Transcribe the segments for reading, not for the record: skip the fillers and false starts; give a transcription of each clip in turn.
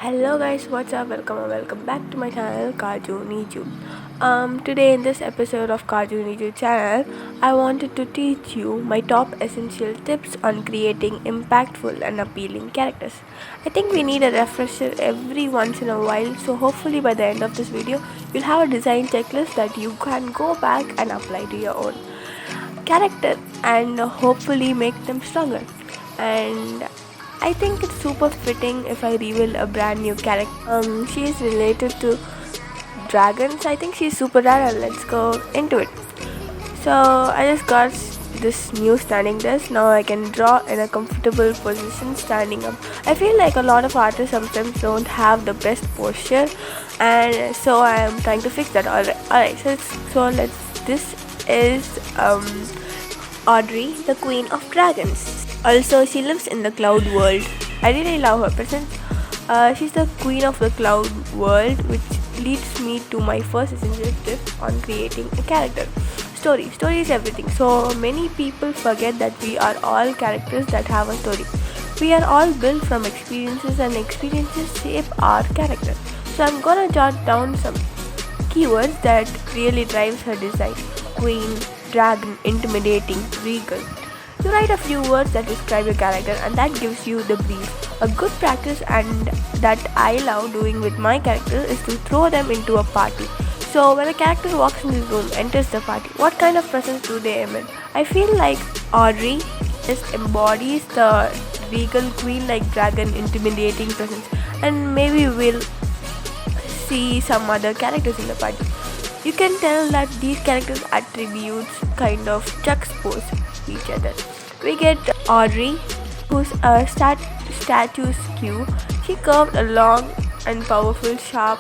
Hello guys, what's up? Welcome or welcome back to my channel Cartoon Niju. Today in this episode of Cartoon Niju channel, I wanted to teach you my top essential tips on creating impactful and appealing characters. I think we need a refresher every once in a while, so hopefully by the end of this video, you'll have a design checklist that you can go back and apply to your own character and hopefully make them stronger. And I think it's super fitting if I reveal a brand new character. She is related to dragons. I think she's super rare. Let's go into it. So I just got this new standing desk. Now I can draw in a comfortable position standing up. I feel like a lot of artists sometimes don't have the best posture, and so I am trying to fix that. Alright. So let's. This is Audrey, the Queen of Dragons. Also, she lives in the cloud world. I really love her presence. She's the queen of the cloud world, which leads me to my first essential tip on creating a character. Story. Story is everything. So many people forget that we are all characters that have a story. We are all built from experiences, and experiences shape our character. So I'm gonna jot down some keywords that really drives her design. Queen, dragon, intimidating, regal. You write a few words that describe your character, and that gives you the brief. A good practice and that I love doing with my characters is to throw them into a party. So when a character walks in the room, enters the party, what kind of presence do they emit? I feel like Audrey just embodies the regal queen like dragon intimidating presence, and maybe we'll see some other characters in the party. You can tell that these characters' attributes kind of juxtapose each other. We get Audrey, who's a statue skew. She curved a long and powerful, sharp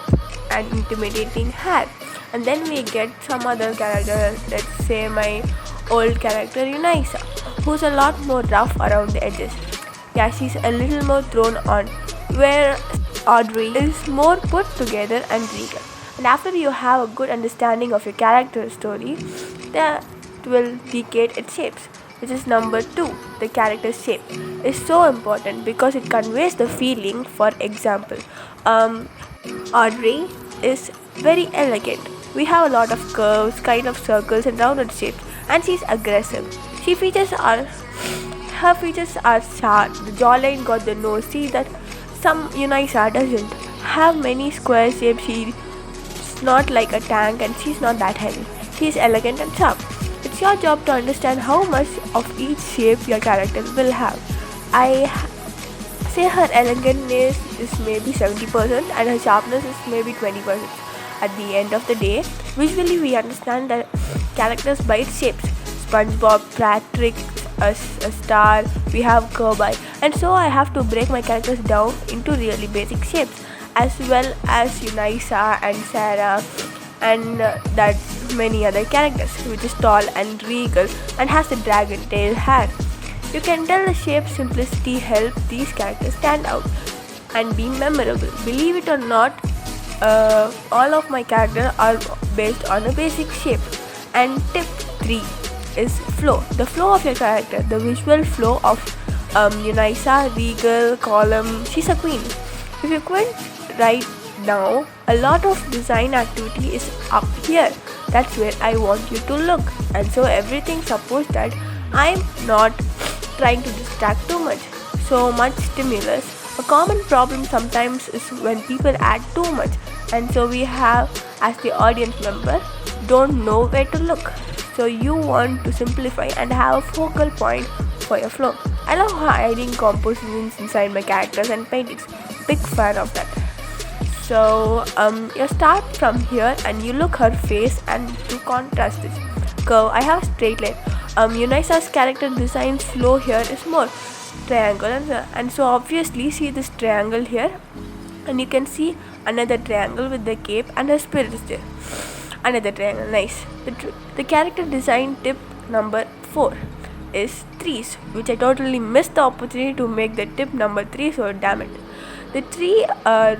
and intimidating hair. And then we get some other character, let's say my old character Unisa, who's a lot more rough around the edges. Yeah, she's a little more thrown on, where Audrey is more put together and regal. And after you have a good understanding of your character story, that will dictate its shapes, which is number 2. The character shape is so important because it conveys the feeling. For example, Audrey is very elegant. We have a lot of curves, kind of circles and rounded shapes, and she's aggressive. She features are Her features are sharp. The jawline got the nose. See that some Unisa doesn't have many square shapes. She's not like a tank, and she's not that heavy. She's elegant and sharp. It's your job to understand how much of each shape your character will have. I say her elegantness is maybe 70% and her sharpness is maybe 20%. At the end of the day, visually we understand the characters by its shapes. SpongeBob, Patrick, a star, we have Kirby, and so I have to break my characters down into really basic shapes, as well as Unisa and Sarah and that many other characters, which is tall and regal and has the dragon tail hair. You can tell the shape simplicity help these characters stand out and be memorable. Believe it or not, all of my characters are based on a basic shape. And tip 3 is flow. The flow of your character, the visual flow of Unisa, regal, column. She's a queen. If you quit right now, a lot of design activity is up here. That's where I want you to look. And so everything suppose that I'm not trying to distract too much. So much stimulus. A common problem sometimes is when people add too much, and so we have, as the audience member, don't know where to look. So you want to simplify and have a focal point for your flow. I love hiding compositions inside my characters and paintings. Big fan of that. So you start from here and you look her face, and to contrast this curve, I have a straight line. Unisa's character design flow here is more triangle, and so obviously see this triangle here, and you can see another triangle with the cape and her spirit is there. Another triangle, nice. The character design tip number 4 is threes, which I totally missed the opportunity to make the tip number 3, so damn it. The tree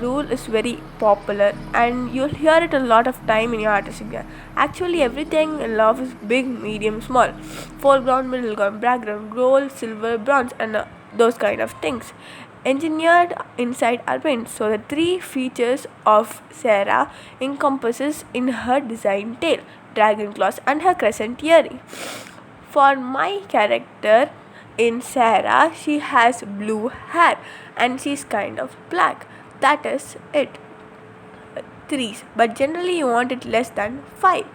rule is very popular, and you'll hear it a lot of time in your artistic journey. Actually, everything in love is big, medium, small, foreground, middle ground, background, gold, silver, bronze, and those kind of things. engineered inside our brain. So the three features of Sarah encompasses in her design tail, dragon claws, and her crescent earring. For my character in Sarah, she has blue hair and she's kind of black. That is it. Threes, but generally you want it less than 5.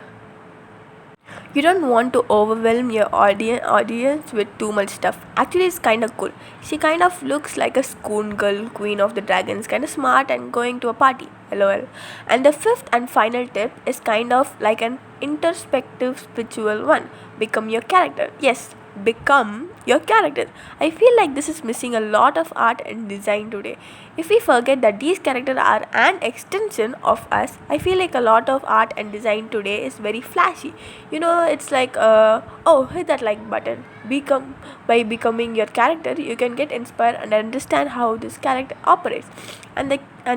You don't want to overwhelm your audience with too much stuff. Actually, it's kind of cool. She kind of looks like a school girl, queen of the dragons, kind of smart and going to a party. LOL. And the fifth and final tip is kind of like an introspective spiritual one. Become your character. Yes, become your character. I feel like this is missing a lot of art and design today. If we forget that these characters are an extension of us, I feel like a lot of art and design today is very flashy. It's like, oh, hit that like button. Becoming your character, you can get inspired and understand how this character operates and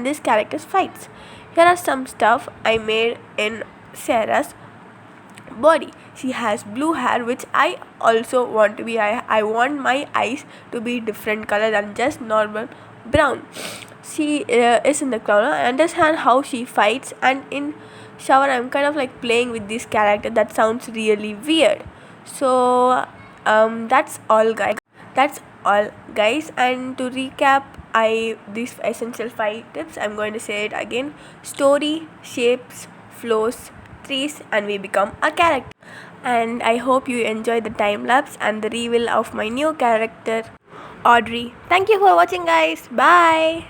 this character's fights. Here are some stuff I made in Sarah's body. She has blue hair, which I also want to be. I want my eyes to be different color than just normal brown. She is in the clown. I understand how she fights, and in shower I'm kind of like playing with this character. That sounds really weird. So that's all, guys. And to recap, these essential 5 tips, I'm going to say it again. Story, shapes, flows, trees, and we become a character. And I hope you enjoy the time lapse and the reveal of my new character, Audrey. Thank you for watching, guys. Bye.